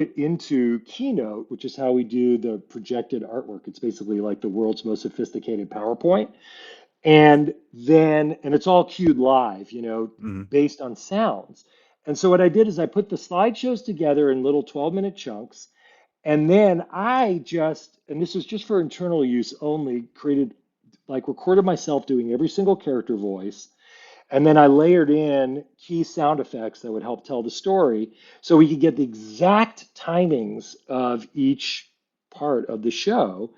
into Keynote, which is how we do the projected artwork. It's basically like the world's most sophisticated PowerPoint. And it's all cued live, Hmm. based on sounds. And so what I did is I put the slideshows together in little 12-minute chunks. And then and this was just for internal use only, recorded myself doing every single character voice. And then I layered in key sound effects that would help tell the story so we could get the exact timings of each part of the show.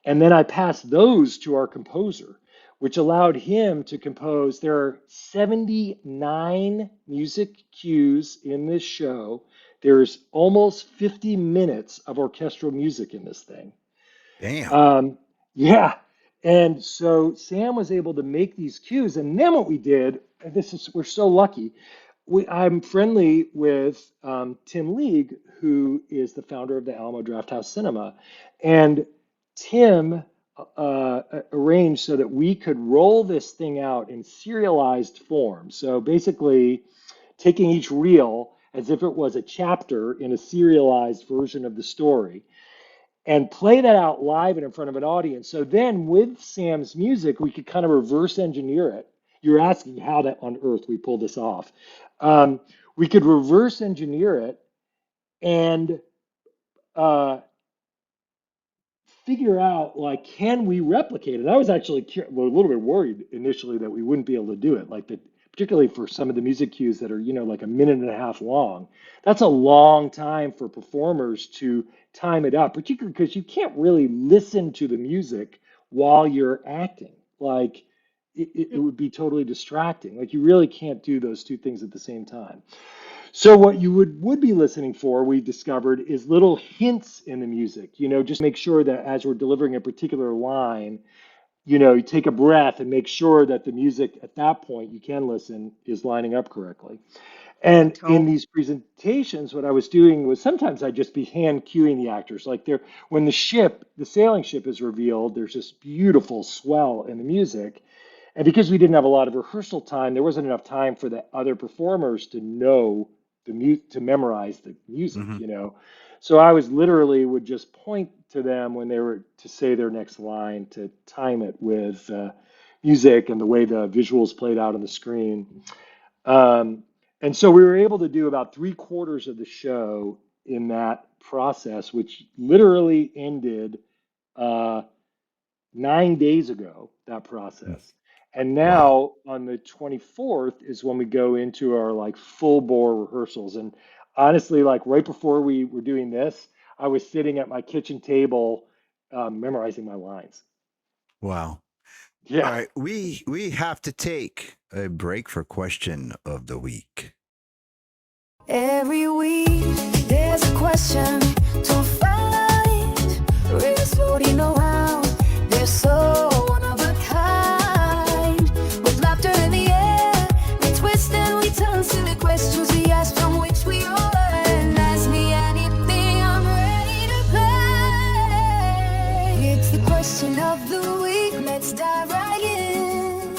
And then I passed those to our composer, which allowed him to compose. There are 79 music cues in this show. There's almost 50 minutes of orchestral music in this thing. Damn. Um, yeah. And so Sam was able to make these cues. And then what we did, and we're so lucky. I'm friendly with Tim League, who is the founder of the Alamo Drafthouse Cinema. And Tim arranged so that we could roll this thing out in serialized form. So basically, taking each reel as if it was a chapter in a serialized version of the story and play that out live and in front of an audience. So then with Sam's music, we could kind of reverse engineer it. You're asking how that on earth we pulled this off. Um, we could reverse engineer it and uh, figure out, like, can we replicate it? I was actually a little bit worried initially that we wouldn't be able to do it, particularly for some of the music cues that are, like a minute and a half long. That's a long time for performers to time it up, particularly because you can't really listen to the music while you're acting. Like, it would be totally distracting. Like, you really can't do those two things at the same time. So what you would be listening for, we discovered, is little hints in the music. Just make sure that as we're delivering a particular line, you take a breath and make sure that the music at that point you can listen is lining up correctly. And in Totally. these presentations, what I was doing was sometimes I'd just be hand cueing the actors. When the sailing ship is revealed, there's this beautiful swell in the music. And because we didn't have a lot of rehearsal time, there wasn't enough time for the other performers to know to memorize the Hmm. music. So I was literally would just point to them when they were to say their next line to time it with music and the way the visuals played out on the screen. Um, and so we were able to do about three-quarters of the show in that process, which literally ended uh, 9 days ago, that process. And Wow. now on the 24th is when we go into our like full bore rehearsals. And honestly, like right before we were doing this, I was sitting at my kitchen table memorizing my lines. Wow. All Yeah. right. We have to take a break for question of the week. Every week there's a question to find. Really slowly know how they're so one of a kind. With laughter in the air, we twist and we turn silly questions we ask from which we all learn. Ask me anything, I'm ready to play. It's the question of the week, let's dive right in.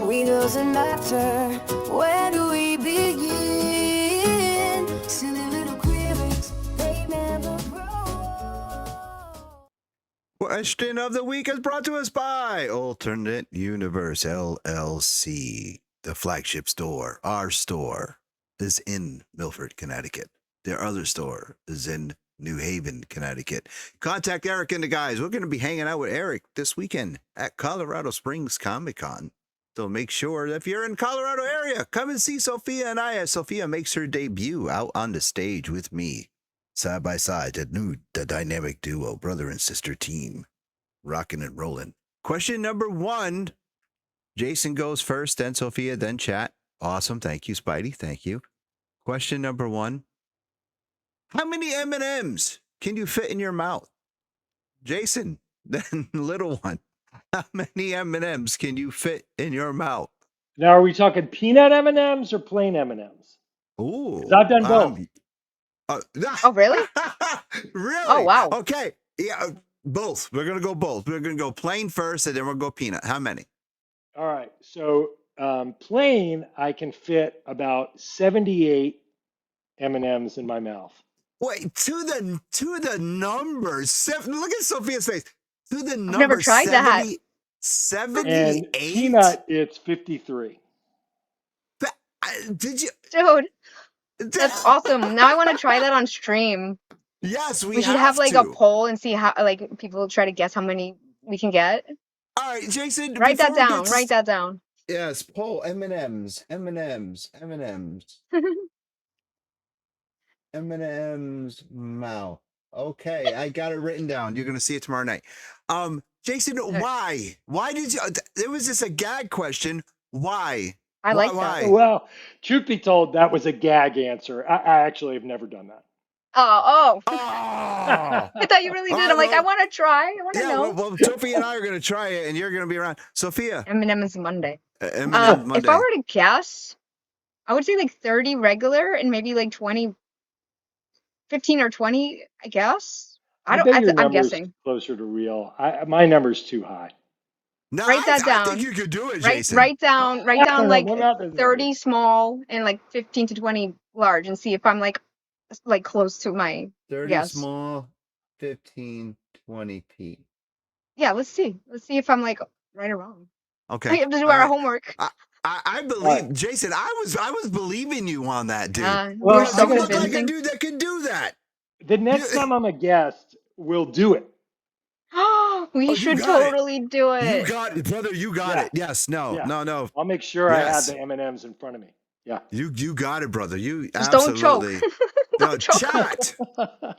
Wheels and laughter, where do we begin? Silly little queries, they never grow. Question of the week is brought to us by Alternate Universe LLC, the flagship store. Our store is in Milford, Connecticut. Their other store is in New Haven, Connecticut. Contact Eric and the guys. We're going to be hanging out with Eric this weekend at Colorado Springs Comic Con. So make sure that if you're in Colorado area, come and see Sophia and I as Sophia makes her debut out on the stage with me. Side by side, the dynamic duo, brother and sister team, rocking and rolling. Question number 1. Jason goes first, then Sophia, then chat. Awesome. Thank you, Spidey. Thank you. Question number 1. How many M&Ms can you fit in your mouth? Jason, then little one. How many M&Ms can you fit in your mouth? Now, are we talking peanut M&Ms or plain M&Ms? Because Ooh, I've done both. uh, Oh, really? Oh, really? wow. Okay. Yeah, both. We're going to go both. We're going to go plain first, and then we'll go peanut. How many? All right. So plain, I can fit about 78 M&Ms in my mouth. Wait, to the numbers. Look at Sophia's face. To the I've number never tried that. And 78. peanut, it's 53. Did you? Dude, that's awesome. Now I want to try that on stream. Yes, We should have like a poll and see how like people try to guess how many we can get. All right, Jason. Write that before we down. get Write that down. Yes, poll M&Ms, M&Ms, M&Ms, M&Ms mouth. Okay, I got it written down. You're gonna see it tomorrow night. Jason, why? Why did you? It was just a gag question. Why? I like that. Why? Well, truth be told, that was a gag answer. I actually have never done that. Oh. Oh, I thought you really did. All I'm like, right, I want to try. I want to know. well, Sophia and I are gonna try it, and you're gonna be around. Sophia, M&M's Monday. M&M Monday. If I were to guess, I would say like 30 regular and maybe like 20, 15 or 20, I guess. I bet your I'm number's guessing. closer to real. My number's too high. No, Write that I down. think you could do it, Write Jason. down I don't know, like we're not as 30 small and like 15 to 20 large and see if I'm like close to my 30 guess. small, 15, 20p. Yeah, let's see. Let's see if I'm like right or wrong. Okay. We have to do All our right. homework. I believe, Right. Jason. I was believing you on that, dude. Well, You're so I'm gonna look like a convincing. dude that could do that. The next time I'm a guest, we'll do it. We you should got it. totally do it. You got it, brother. You got Yeah. it. Yes. No. Yeah. No. I'll make sure I have Yes. the M&Ms in front of me. Yeah. You got it, brother. You Just absolutely. don't choke. No, choke.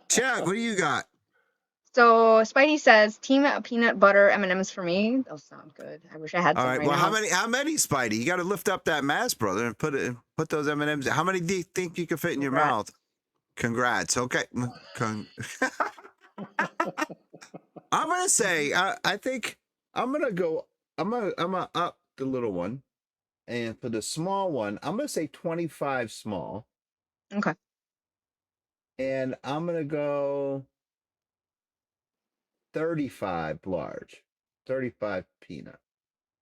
chat. What do you got? So Spidey says, "Team peanut butter M&Ms for me." Those sound good. I wish I had All some right. right Well, now. how many, Spidey? You got to lift up that mask, brother, and put those M&Ms. How many do you think you can fit in your mouth? Congrats. Okay. I'm gonna say. I think I'm gonna go. I'm gonna up the little one, and for the small one, I'm gonna say 25 small, Okay. and I'm gonna go 35 large, 35 peanut.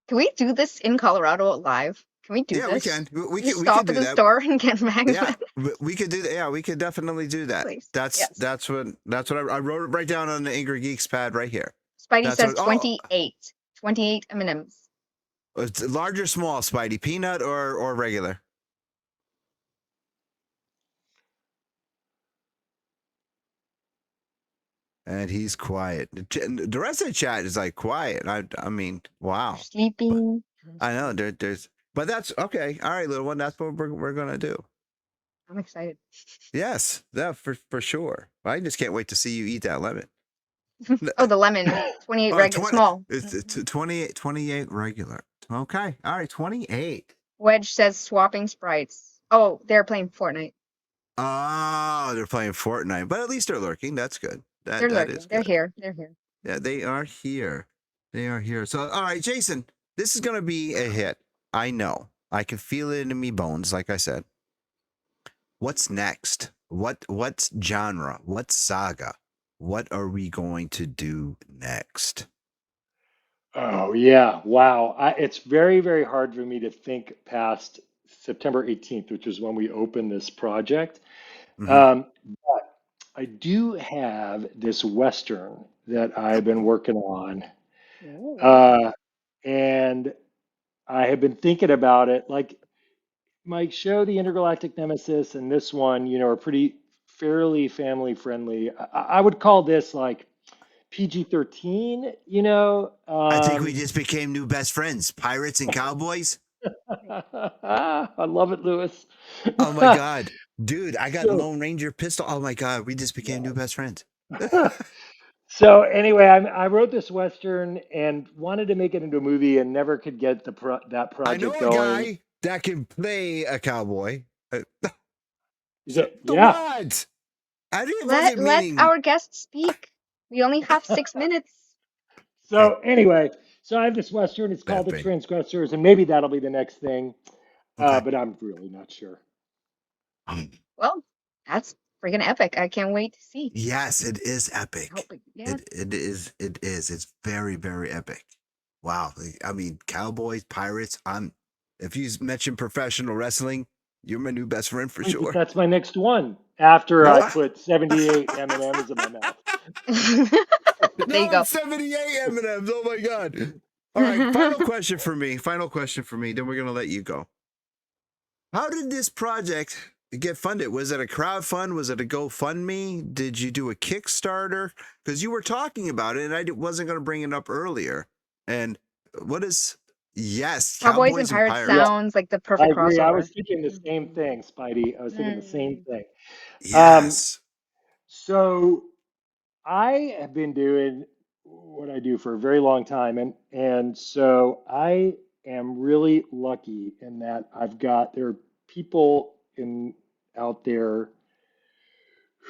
Can we do this in Colorado live? Can we do Yeah, this? we can. We Just can stop do at the that. store and get magnets. Yeah, we could do that. Yeah, we could definitely do that. Please. That's Yes. that's what I wrote it right down on the AngryGeeks pad right here. Spidey That's says what- 28. 28 M&Ms. It's large or small, Spidey? Peanut or regular? And he's quiet. The rest of the chat is like quiet. I mean, wow. Sleeping. I know there's, but that's okay. All right, little one. That's what we're gonna do. I'm excited. Yes, that for sure. I just can't wait to see you eat that lemon. Oh, the lemon. 28 regular, small. It's 28 regular. Okay. All right. 28. Wedge says swapping sprites. Oh, they're playing Fortnite. Oh, they're playing Fortnite, but at least they're lurking. That's good. They're lurking. Is They're good. here. They're here. Yeah, they are here. They are here. So, all right, Jason, this is going to be a hit. I know. I can feel it in me bones, like I said. What's next? What's genre? What saga? What are we going to do next? Oh, yeah. Wow. It's very, very hard for me to think past September 18th, which is when we opened this project. Mhm. But I do have this Western that I've been working on. And I have been thinking about it. Like my show, The Intergalactic Nemesis, and this one, are pretty fairly family friendly. I would call this like PG-13, I think we just became new best friends, pirates and cowboys. I love it, Lewis. Oh my God, dude, I got So- Lone Ranger pistol. Oh my God, we just became new best friends. So anyway, I wrote this Western and wanted to make it into a movie and never could get that project I know a going. guy that can play a cowboy. Is it? The Yeah. what? I didn't Let meaning. our guest speak. We only have 6 minutes. So anyway, so I have this Western. It's called The Epic. Transgressors, and maybe that'll be the next thing. Okay. But I'm really not sure. Well, that's freaking epic. I can't wait to see. Yes, it is epic. Yeah. It is. It's very, very epic. Wow. I mean, cowboys, pirates. If you mention professional wrestling, You're my new best friend for Wait, but sure. that's my next one after No, I put 78 M&Ms in my mouth. There you no, go. it's 78 M&Ms. Oh my God. All right. Final question for me. Final question for me. Then we're going to let you go. How did this project get funded? Was it a crowdfund? Was it a GoFundMe? Did you do a Kickstarter? Because you were talking about it and I wasn't going to bring it up earlier. And what is, yes, Cowboys and Cowboys and Pirates Yeah, Pirates. sounds like the I perfect agree. I crossover. was thinking the same thing, Spidey. I was thinking the same Mm. thing. Um, Yes. so I have been doing what I do for a very long time, and so I am really lucky in that there are people in out there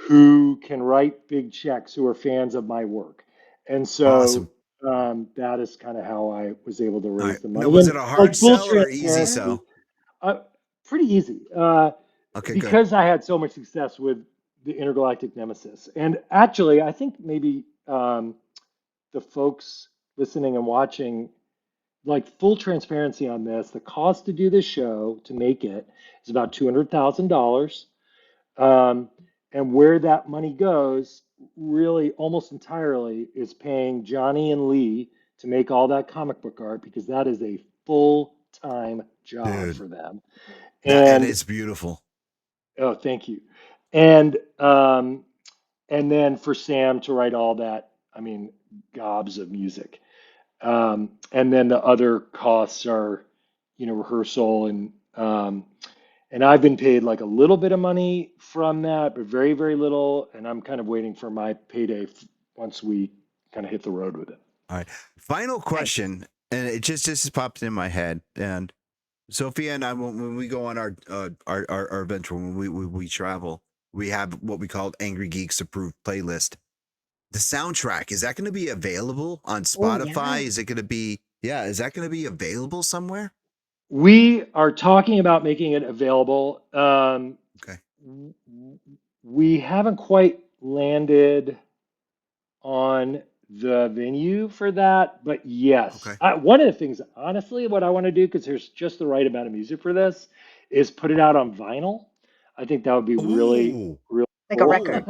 who can write big checks who are fans of my work, and so Awesome. that is kind of how I was able to All right. raise the Now, money. was And it a hard like full sell or easy transparency, sell? uh, pretty easy. Okay, good. Because I had so much success with the intergalactic nemesis. And actually, I think maybe the folks listening and watching, like full transparency on this, the cost to do this show, to make it, is about $200,000. Um, and where that money goes, really almost entirely, is paying Johnny and Lee to make all that comic book art because that is a full-time job Dude, for them. that and And it's beautiful. oh, thank you. And um, and then for Sam to write all that, I mean, gobs of music. And then the other costs are, rehearsal and I've been paid like a little bit of money from that, but very, very little. And I'm kind of waiting for my payday once we kind of hit the road with it. All right. Final Nice. question, and it just popped in my head. And Sophia and I, when we go on our adventure, when we travel, we have what we call Angry Geeks approved playlist. The soundtrack, is that going to be available on Oh yeah. Spotify? Is it going to be, yeah, is that going to be available somewhere? We are talking about making it available. Okay. We haven't quite landed on the venue for that, but yes, Okay. one of the things, honestly, what I want to do, because there's just the right amount of music for this, is put it out on vinyl. I think that would be really, Ooh. really Like a cool. record.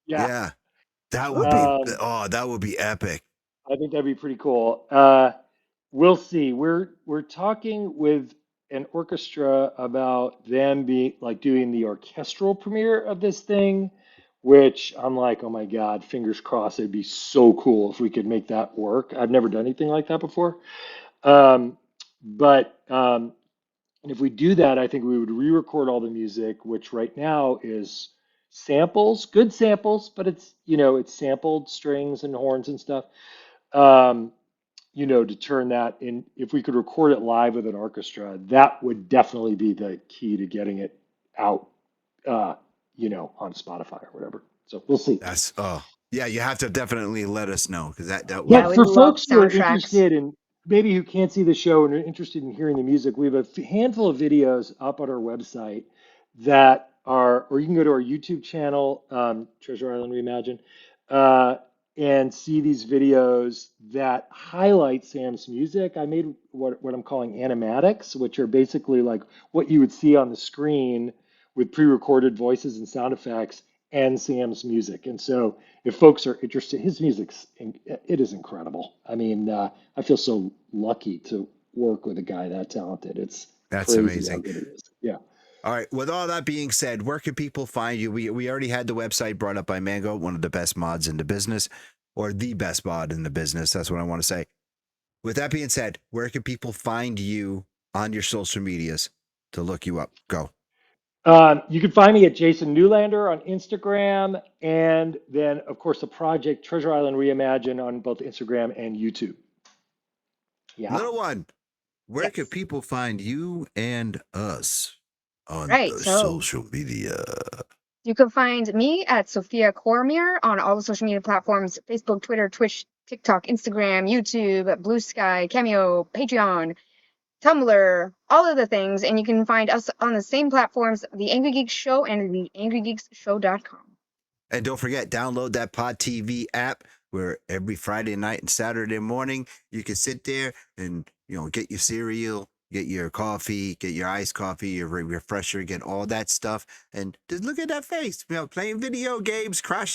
Yeah, Yeah. That would be, Ooh. oh, that would be epic. I think that'd be pretty cool. We'll see. We're talking with an orchestra about them being like doing the orchestral premiere of this thing, which I'm like, oh my God, fingers crossed. It'd be so cool if we could make that work. I've never done anything like that before. Um, but and if we do that, I think we would re-record all the music, which right now is samples, good samples, but it's sampled strings and horns and stuff. Um, to turn that in, if we could record it live with an orchestra, that would definitely be the key to getting it out, uh, on Spotify or whatever. So we'll see. That's, oh, yeah, you have to definitely let us know because that would Yeah, But we be, for love folks who are soundtracks. interested in, maybe who can't see the show and are interested in hearing the music, we have a handful of videos up on our website that are, or you can go to our YouTube channel, Treasure Island Reimagine, uh, and see these videos that highlight Sam's music. I made what I'm calling animatics, which are basically like what you would see on the screen with pre-recorded voices and sound effects and Sam's music. And so if folks are interested, his music's it is incredible. I mean, I feel so lucky to work with a guy that talented. It's that's crazy how amazing. good it is. Yeah. All right. With all that being said, where can people find you? We already had the website brought up by Mango, one of the best mods in the business, or the best mod in the business. That's what I want to say. With that being said, where can people find you on your social medias to look you up? Go. You can find me at Jason Newlander on Instagram, and then of course the project Treasure Island Reimagine on both Instagram and YouTube. Yeah. Little one, where can Yes. people find you and us on Right. the So social media? you can find me at Sophia Cormier on all the social media platforms: Facebook, Twitter, Twitch, TikTok, Instagram, YouTube, Blue Sky, Cameo, Patreon, Tumblr, all of the things. And you can find us on the same platforms, The Angry Geeks Show and the AngryGeeksShow.com. And don't forget, download that Pod TV app where every Friday night and Saturday morning you can sit there and get your cereal, Get your coffee, get your iced coffee, your refresher, get all that stuff. And just look at that face, playing video games, crashing